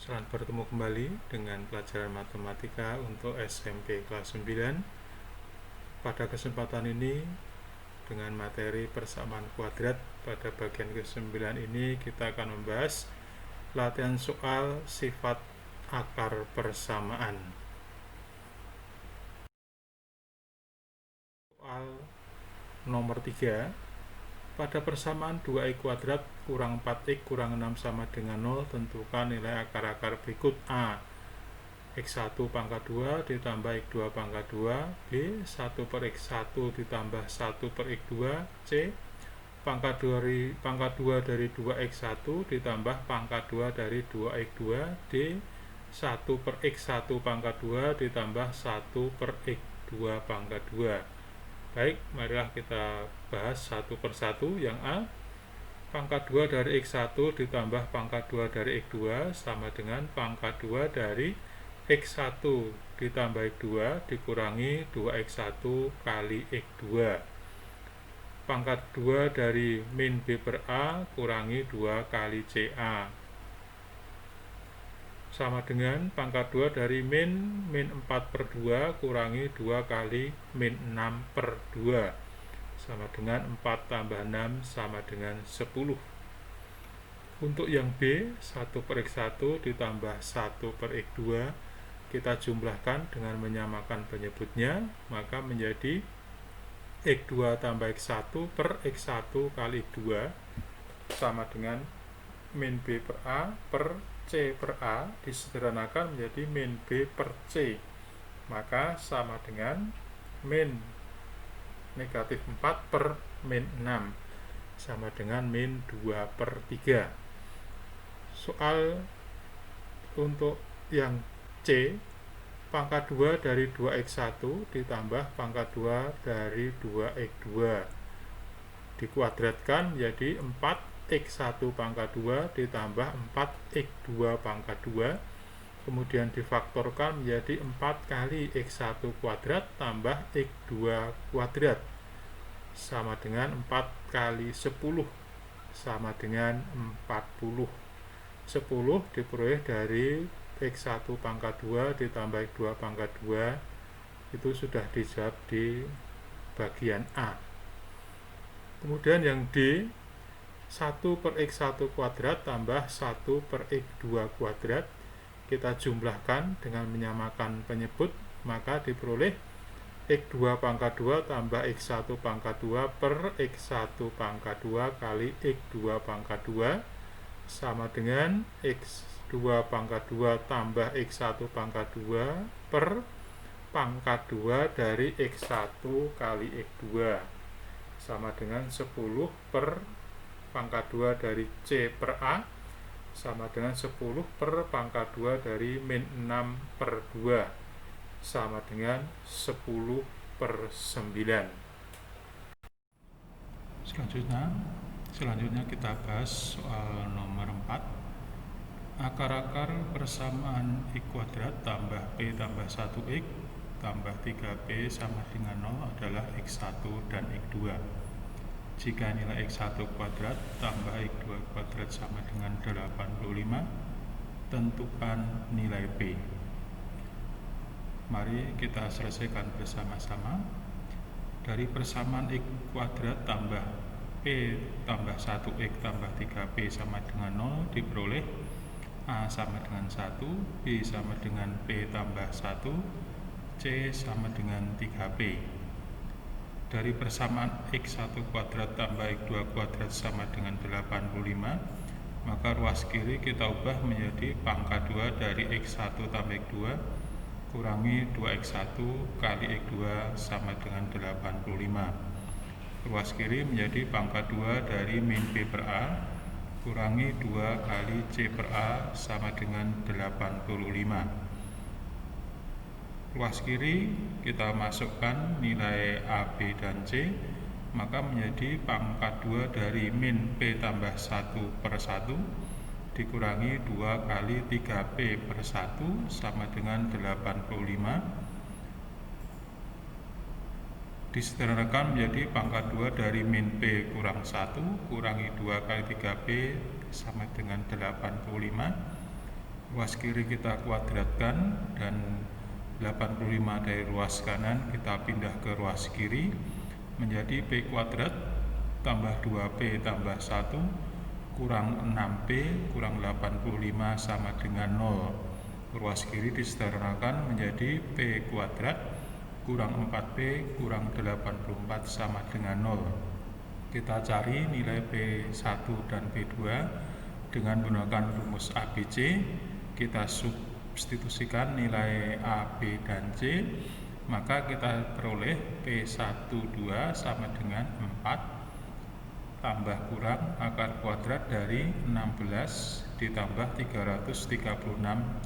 Selamat bertemu kembali dengan pelajaran matematika untuk SMP kelas 9. Pada kesempatan ini dengan materi persamaan kuadrat pada bagian ke-9 ini kita akan membahas latihan soal sifat akar persamaan. Soal nomor 3. Pada persamaan 2x kuadrat kurang 4x kurang 6 sama dengan 0, tentukan nilai akar-akar berikut. A. X1 pangkat 2 ditambah X2 pangkat 2. B. 1 per X1 ditambah 1 per X2. C. Pangkat 2 dari 2X1 ditambah pangkat 2 dari 2X2. D. 1 per X1 pangkat 2 ditambah 1 per X2 pangkat 2. Baik, marilah kita bahas satu per satu. Yang A, pangkat 2 dari X1 ditambah pangkat 2 dari X2 sama dengan pangkat 2 dari X1 ditambah X2 dikurangi 2X1 kali X2. Pangkat 2 dari min B per A kurangi 2 kali CA sama dengan pangkat 2 dari min 4 per 2 kurangi 2 kali min 6 per 2 sama dengan 4 tambah 6 sama dengan 10. Untuk yang B, 1 per X1 ditambah 1 per X2 kita jumlahkan dengan menyamakan penyebutnya, maka menjadi X2 tambah X1 per X1 kali X2 sama dengan min B per A per C per A disederhanakan menjadi min B per C, maka sama dengan min negatif 4 per min 6 sama dengan min 2 per 3. Soal untuk yang C, pangkat 2 dari 2X1 ditambah pangkat 2 dari 2X2 dikuadratkan menjadi 4X1 pangkat 2 ditambah 4X2 pangkat 2, kemudian difaktorkan menjadi 4 kali X1 kuadrat tambah X2 kuadrat sama dengan 4 kali 10 sama dengan 40. 10 diperoleh dari X1 pangkat 2 ditambah X2 pangkat 2, itu sudah dijawab di bagian A. Kemudian yang D, 1 per X1 kuadrat tambah 1 per X2 kuadrat kita jumlahkan dengan menyamakan penyebut, maka diperoleh X2 pangkat 2 tambah X1 pangkat 2 per X1 pangkat 2 kali X2 pangkat 2 sama dengan X2 pangkat 2 tambah X1 pangkat 2 per pangkat 2 dari X1 kali X2 sama dengan 10 per pangkat 2 dari C per A sama dengan 10 per pangkat 2 dari min 6 per 2 sama dengan 10 per 9. Selanjutnya kita bahas soal nomor 4. Akar-akar persamaan X kuadrat tambah P tambah 1X tambah 3P sama dengan 0 adalah X1 dan X2. Jika nilai X1 kuadrat tambah X2 kuadrat sama dengan 85, tentukan nilai P. Mari kita selesaikan bersama-sama. Dari persamaan X kuadrat tambah P tambah 1X tambah 3P sama dengan 0 diperoleh A sama dengan 1, B sama dengan P tambah 1, C sama dengan 3P. Dari persamaan X1 kuadrat tambah X2 kuadrat sama dengan 85, maka ruas kiri kita ubah menjadi pangkat 2 dari X1 tambah X2 kurangi 2X1 kali X2 sama dengan 85. Ruas kiri menjadi pangkat 2 dari min B per A kurangi 2 kali C per A sama dengan 85. Ruas kiri kita masukkan nilai A, B, dan C, maka menjadi pangkat 2 dari min P tambah 1 per 1 dikurangi 2 kali 3P per 1 sama dengan 85. Disederhanakan menjadi pangkat 2 dari min P kurang 1 kurangi 2 kali 3P sama dengan 85. ruas kiri kita kuadratkan dan 85 dari ruas kanan kita pindah ke ruas kiri menjadi P kuadrat tambah 2P tambah 1 kurang 6P kurang 85 sama dengan 0. Ruas kiri disederhanakan menjadi P kuadrat kurang 4P kurang 84 sama dengan 0. Kita cari nilai P1 dan P2 dengan menggunakan rumus ABC. Kita substitusikan nilai A, B, dan C, maka kita peroleh P12 sama dengan 4 tambah kurang akar kuadrat dari 16 ditambah 336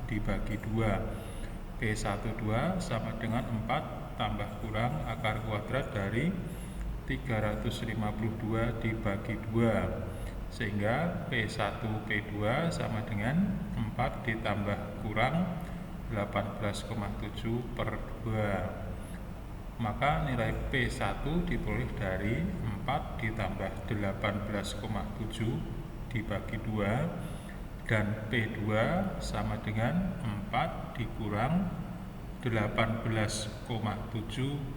dibagi 2. P12 sama dengan 4 tambah kurang akar kuadrat dari 352 dibagi 2. Sehingga P1 P2 sama dengan 4 ditambah kurang 18,7 per 2. Maka nilai P1 diperoleh dari 4 ditambah 18,7 dibagi 2 dan P2 sama dengan 4 dikurang 18,7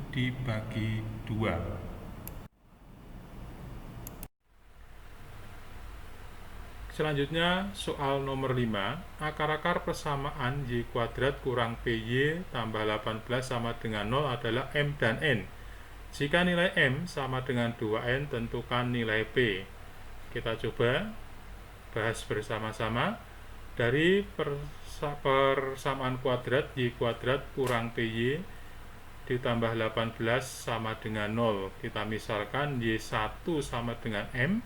dibagi 2. Selanjutnya soal nomor 5, akar-akar persamaan Y kuadrat kurang PY tambah 18 sama dengan 0 adalah M dan N. Jika nilai M sama dengan 2N, tentukan nilai P. Kita coba bahas bersama-sama. Dari persamaan kuadrat Y kuadrat kurang PY ditambah 18 sama dengan 0. Kita misalkan Y1 sama dengan M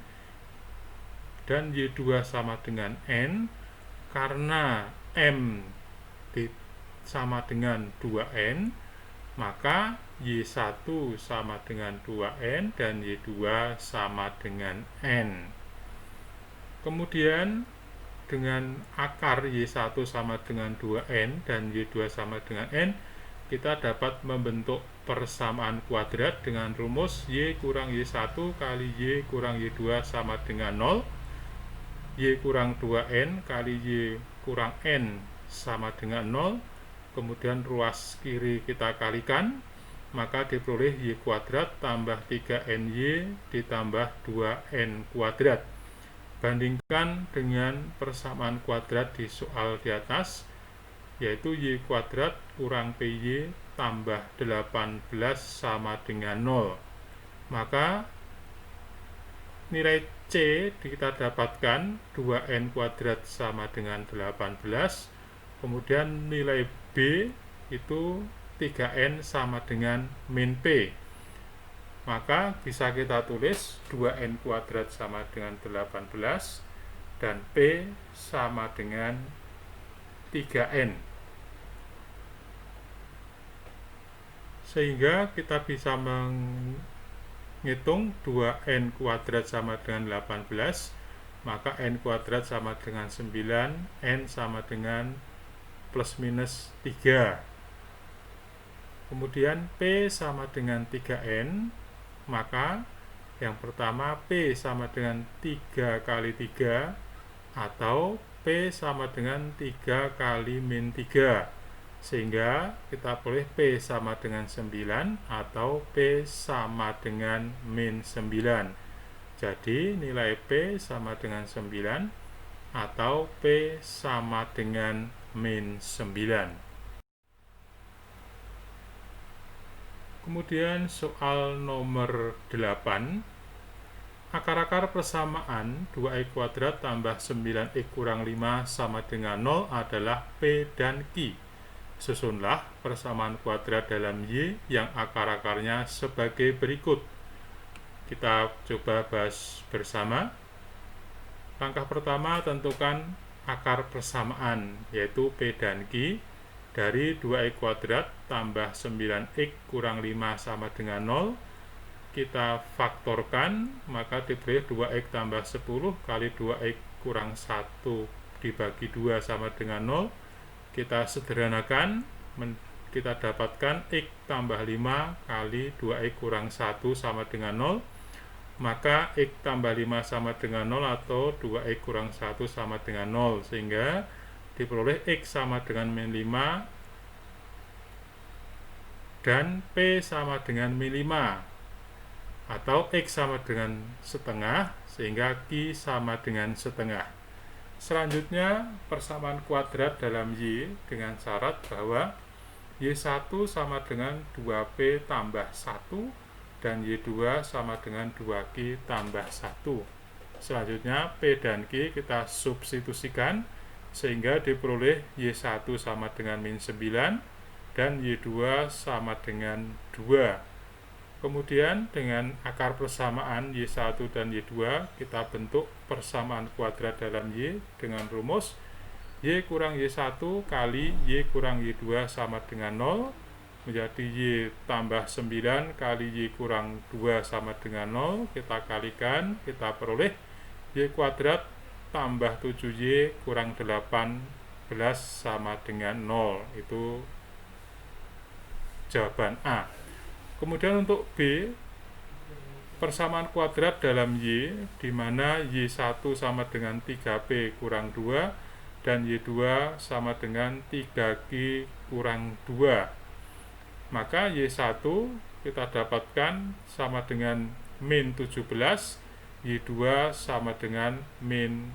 dan Y2 sama dengan N. Karena M sama dengan 2N, maka Y1 sama dengan 2N dan Y2 sama dengan N. Kemudian dengan akar Y1 sama dengan 2N dan Y2 sama dengan N, kita dapat membentuk persamaan kuadrat dengan rumus Y kurang Y1 kali Y kurang Y2 sama dengan 0. Y kurang 2N kali Y kurang N sama dengan 0. Kemudian ruas kiri kita kalikan, maka diperoleh Y kuadrat tambah 3NY ditambah 2N kuadrat. Bandingkan dengan persamaan kuadrat di soal di atas, yaitu Y kuadrat kurang PY tambah 18 sama dengan 0. Maka nilai C kita dapatkan 2N kuadrat sama dengan 18. Kemudian nilai B itu 3N sama dengan min P. Maka bisa kita tulis 2N kuadrat sama dengan 18 dan P sama dengan 3N. Sehingga kita bisa menghitung 2N kuadrat sama dengan 18, maka N kuadrat sama dengan 9, N sama dengan plus minus 3. Kemudian P sama dengan 3N, maka yang pertama P sama dengan 3 kali 3 atau P sama dengan 3 kali min 3. Sehingga kita boleh P sama dengan 9 atau P sama dengan min 9. Jadi nilai P sama dengan 9 atau P sama dengan min 9. Kemudian soal nomor 8, akar-akar persamaan 2x kuadrat tambah 9x kurang 5 sama dengan 0 adalah P dan Q. Susunlah persamaan kuadrat dalam Y yang akar-akarnya sebagai berikut. Kita coba bahas bersama. Langkah pertama, tentukan akar persamaan, yaitu P dan Q. Dari 2x kuadrat tambah 9x kurang 5 sama dengan 0, kita faktorkan, maka diberi 2x tambah 10 kali 2x kurang 1 dibagi 2 sama dengan 0. Kita sederhanakan, kita dapatkan x tambah 5 kali 2x kurang 1 sama dengan 0. Maka x tambah 5 sama dengan 0 atau 2x kurang 1 sama dengan 0. Sehingga diperoleh X sama dengan min 5 dan P sama dengan min 5, atau X sama dengan setengah sehingga Q sama dengan setengah. Selanjutnya persamaan kuadrat dalam Y dengan syarat bahwa Y1 sama dengan 2P tambah 1 dan Y2 sama dengan 2Q tambah 1. Selanjutnya P dan Q kita substitusikan sehingga diperoleh Y1 sama dengan min 9 dan Y2 sama dengan 2. Kemudian dengan akar persamaan Y1 dan Y2 kita bentuk persamaan kuadrat dalam Y dengan rumus Y kurang Y1 kali Y kurang Y2 sama dengan 0, menjadi Y tambah 9 kali Y kurang 2 sama dengan 0, kita kalikan, kita peroleh Y kuadrat tambah 7Y kurang 18 sama dengan 0. Itu jawaban A. Kemudian untuk B, persamaan kuadrat dalam Y, di mana Y1 sama dengan 3P kurang 2 dan Y2 sama dengan 3Q kurang 2. Maka Y1 kita dapatkan sama dengan min 17, Y2 sama dengan min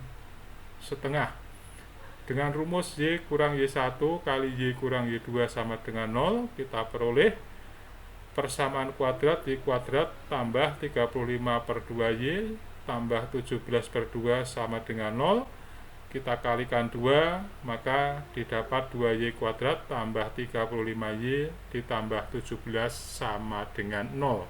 setengah. Dengan rumus Y kurang Y1 kali Y kurang Y2 sama dengan 0, kita peroleh persamaan kuadrat Y kuadrat tambah 35 per 2Y tambah 17 per 2 sama dengan 0. Kita kalikan 2, maka didapat 2Y kuadrat tambah 35Y ditambah 17 sama dengan 0.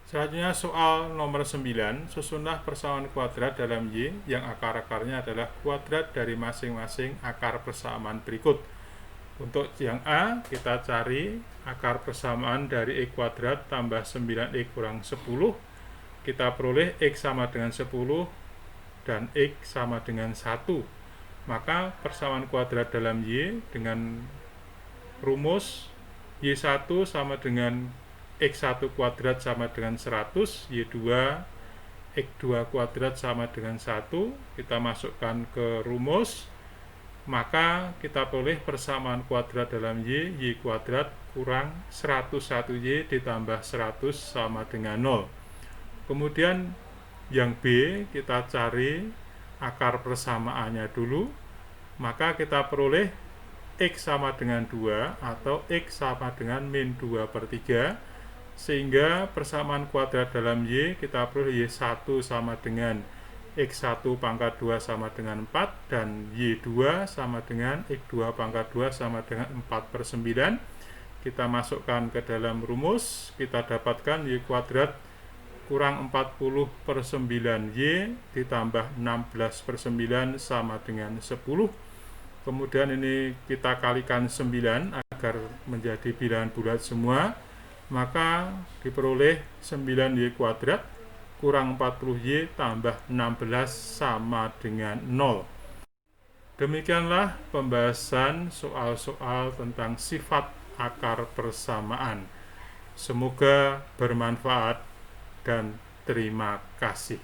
Selanjutnya soal nomor 9, susunlah persamaan kuadrat dalam Y yang akar-akarnya adalah kuadrat dari masing-masing akar persamaan berikut. Untuk yang A, kita cari akar persamaan dari X kuadrat tambah 9X kurang 10. Kita peroleh X sama dengan 10 dan X sama dengan 1. Maka persamaan kuadrat dalam Y dengan rumus Y1 sama dengan X1 kuadrat sama dengan 100, Y2 X2 kuadrat sama dengan 1. Kita masukkan ke rumus, maka kita peroleh persamaan kuadrat dalam Y, Y kuadrat kurang 101Y ditambah 100 sama dengan 0. Kemudian yang B, kita cari akar persamaannya dulu, maka kita peroleh X sama dengan 2 atau X sama dengan min 2 per 3, sehingga persamaan kuadrat dalam Y kita peroleh Y1 sama dengan X1 pangkat 2 sama dengan 4 dan Y2 sama dengan X2 pangkat 2 sama dengan 4 per 9. Kita masukkan ke dalam rumus, kita dapatkan Y kuadrat kurang 40 per 9Y ditambah 16 per 9 sama dengan 10. Kemudian ini kita kalikan 9 agar menjadi bilangan bulat semua, maka diperoleh 9Y kuadrat kurang 40Y tambah 16 sama dengan 0. Demikianlah pembahasan soal-soal tentang sifat akar persamaan. Semoga bermanfaat dan terima kasih.